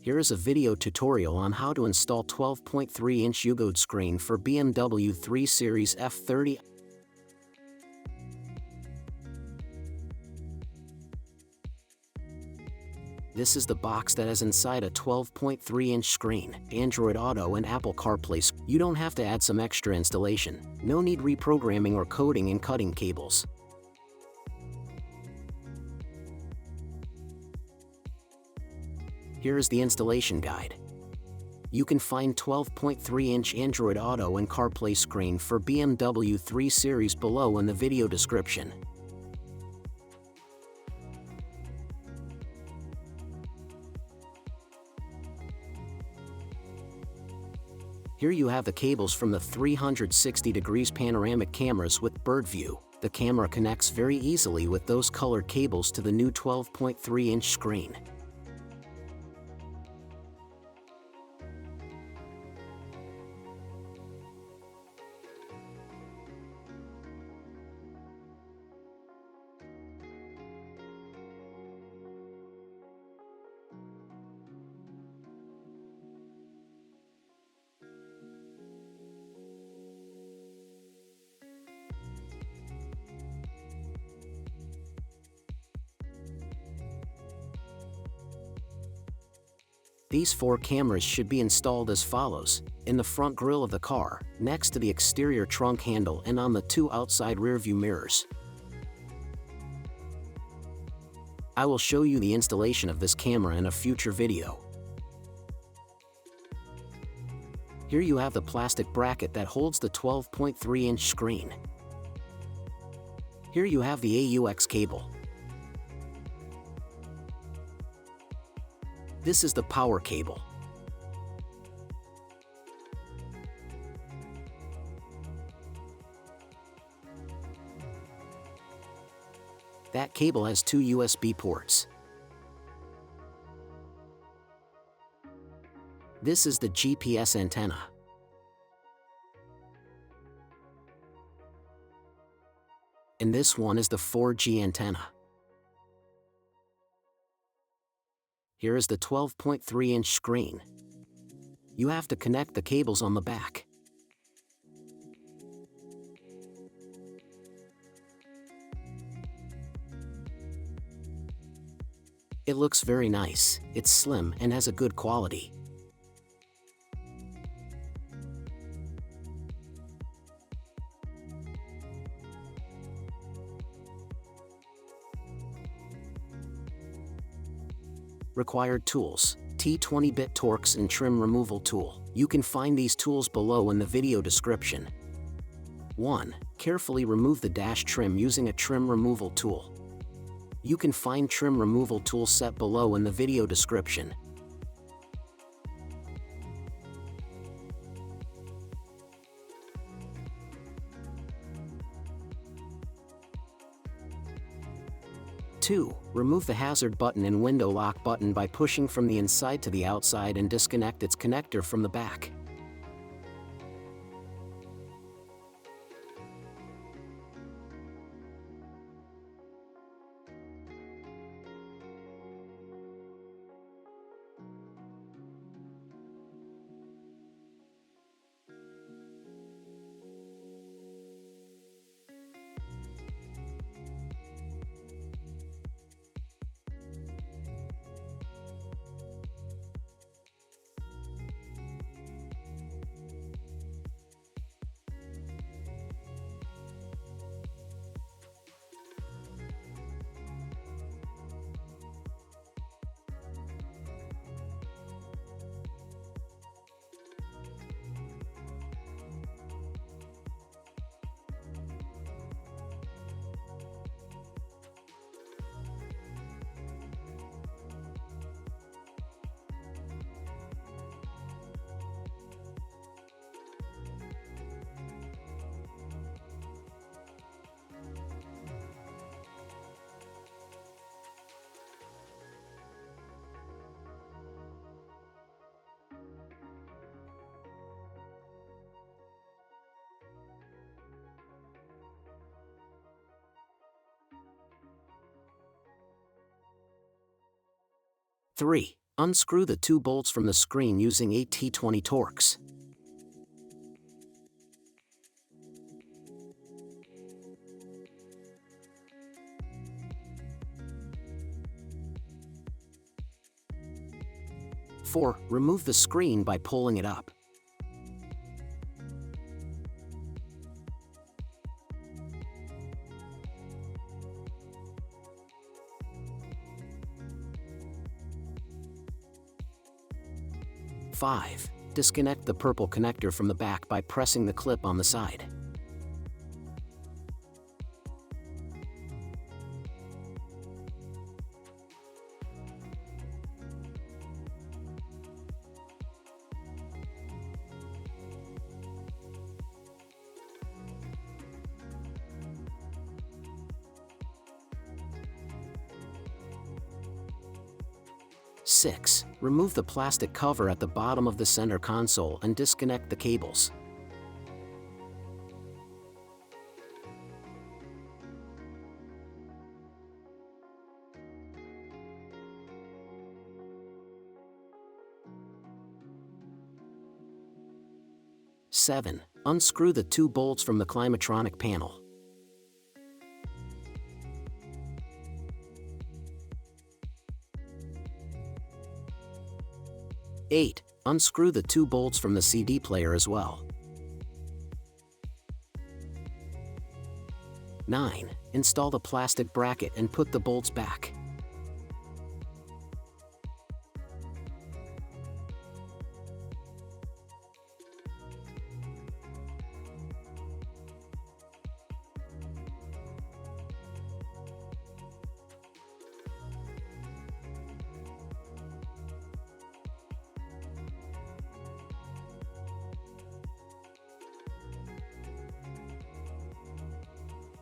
Here is a video tutorial on how to install 12.3-inch Ugode screen for BMW 3 Series F30. This is the box that is inside a 12.3-inch screen, Android Auto and Apple CarPlay. You don't have to add some extra installation. No need reprogramming or coding and cutting cables. Here is the installation guide. You can find 12.3-inch Android Auto and CarPlay screen for BMW 3 Series below in the video description. Here you have the cables from the 360 degrees panoramic cameras with bird view. The camera connects very easily with those colored cables to the new 12.3-inch screen. These 4 cameras should be installed as follows: in the front grille of the car, next to the exterior trunk handle, and on the 2 outside rearview mirrors. I will show you the installation of this camera in a future video. Here you have the plastic bracket that holds the 12.3-inch screen. Here you have the AUX cable. This is the power cable. That cable has 2 USB ports. This is the GPS antenna. And this one is the 4G antenna. Here is the 12.3-inch screen. You have to connect the cables on the back. It looks very nice. It's slim and has a good quality. Required tools: T20-bit Torx and trim removal tool. You can find these tools below in the video description. 1. Carefully remove the dash trim using a trim removal tool. You can find trim removal tool set below in the video description. 2. Remove the hazard button and window lock button by pushing from the inside to the outside and disconnect its connector from the back. Three, Unscrew the 2 bolts from the screen using 8 T20 Torx. Four, remove the screen by pulling it up. Five, disconnect the purple connector from the back by pressing the clip on the side. Six, remove the plastic cover at the bottom of the center console and disconnect the cables. Seven, unscrew the 2 bolts from the climatronic panel. 8. Unscrew the 2 bolts from the CD player as well. 9. Install the plastic bracket and put the bolts back.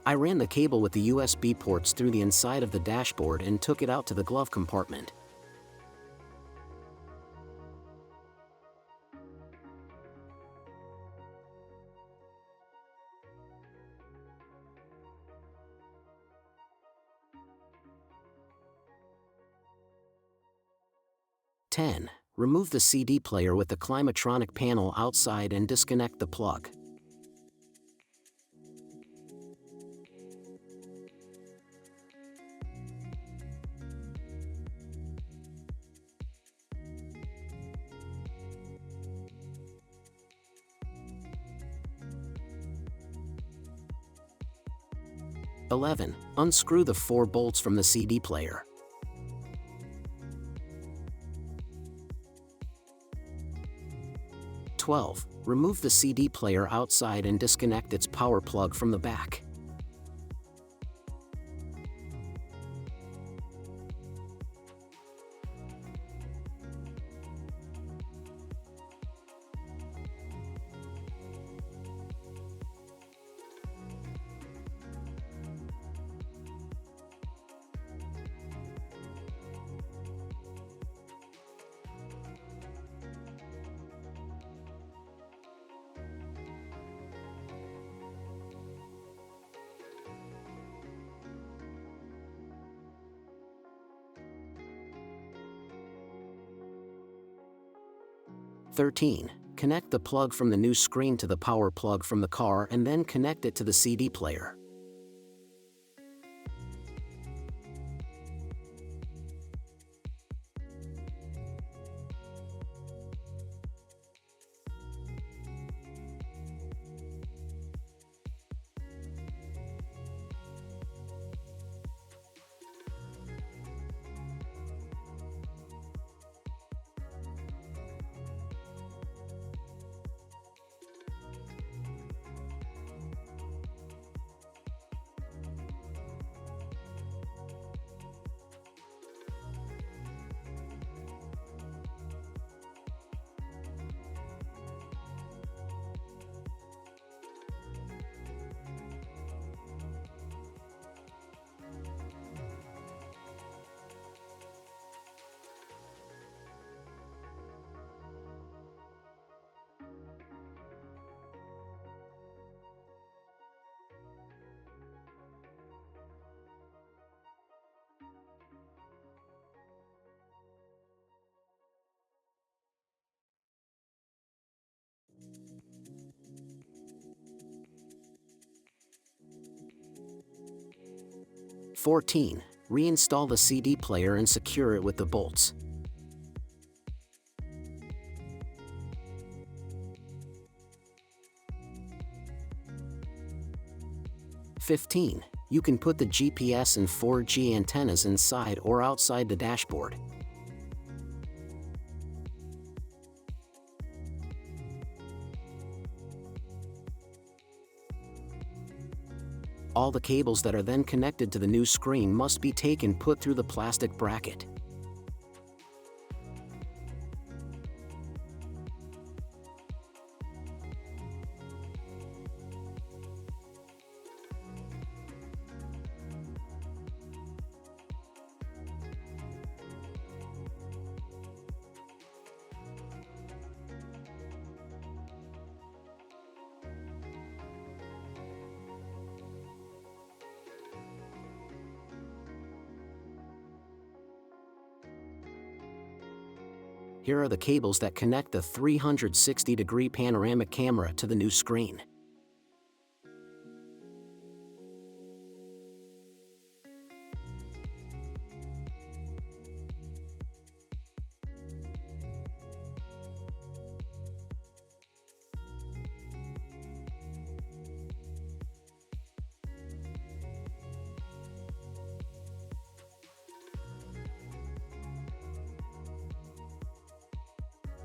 I ran the cable with the USB ports through the inside of the dashboard and took it out to the glove compartment. Remove the CD player with the climatronic panel outside and disconnect the plug. Unscrew the 4 bolts from the CD player. 12. Remove the CD player outside and disconnect its power plug from the back. Connect the plug from the new screen to the power plug from the car and then connect it to the CD player. 14. Reinstall the CD player and secure it with the bolts. 15. You can put the GPS and 4G antennas inside or outside the dashboard. All the cables that are then connected to the new screen must be put through the plastic bracket. Here are the cables that connect the 360-degree panoramic camera to the new screen.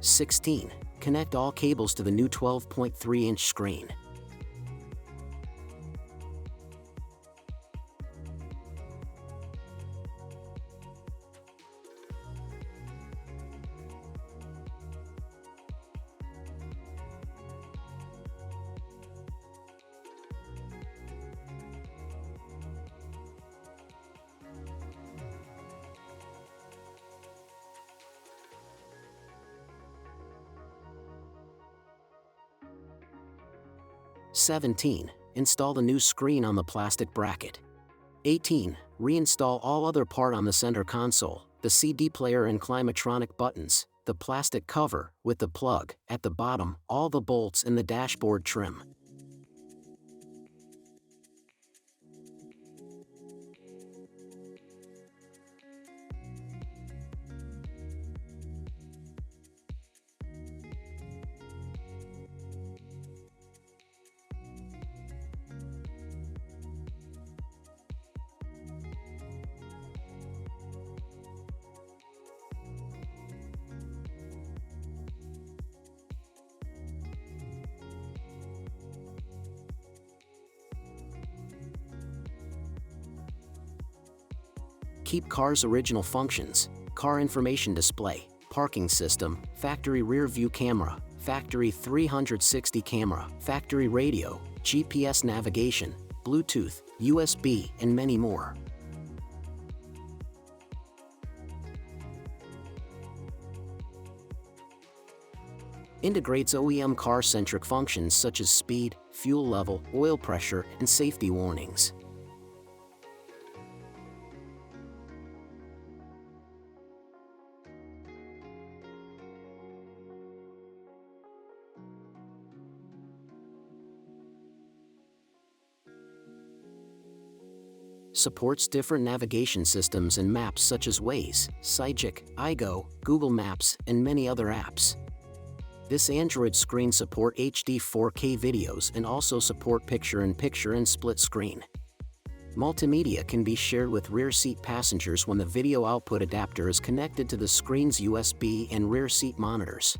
(16) Connect all cables to the new 12.3-inch screen. (17) Install the new screen on the plastic bracket. 18. Reinstall all other part on the center console, the CD player and climatronic buttons, the plastic cover, with the plug, at the bottom, all the bolts and the dashboard trim. Keep car's original functions: car information display, parking system, factory rear view camera, factory 360 camera, factory radio, GPS navigation, Bluetooth, USB, and many more. Integrates OEM car-centric functions such as speed, fuel level, oil pressure, and safety warnings. Supports different navigation systems and maps such as Waze, Cygic, Ugode, Google Maps, and many other apps. This Android screen support HD 4K videos and also support picture-in-picture and split screen. Multimedia can be shared with rear seat passengers when the video output adapter is connected to the screen's USB and rear seat monitors.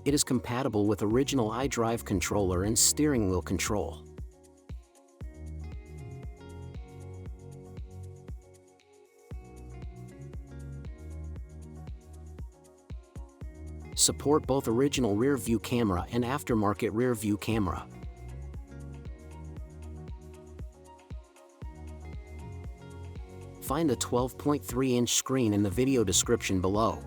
It is compatible with original iDrive controller and steering wheel control. Support both original rear-view camera and aftermarket rear-view camera. Find the 12.3-inch screen in the video description below.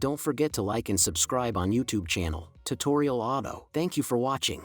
Don't forget to like and subscribe on YouTube channel, Tutorial Auto. Thank you for watching.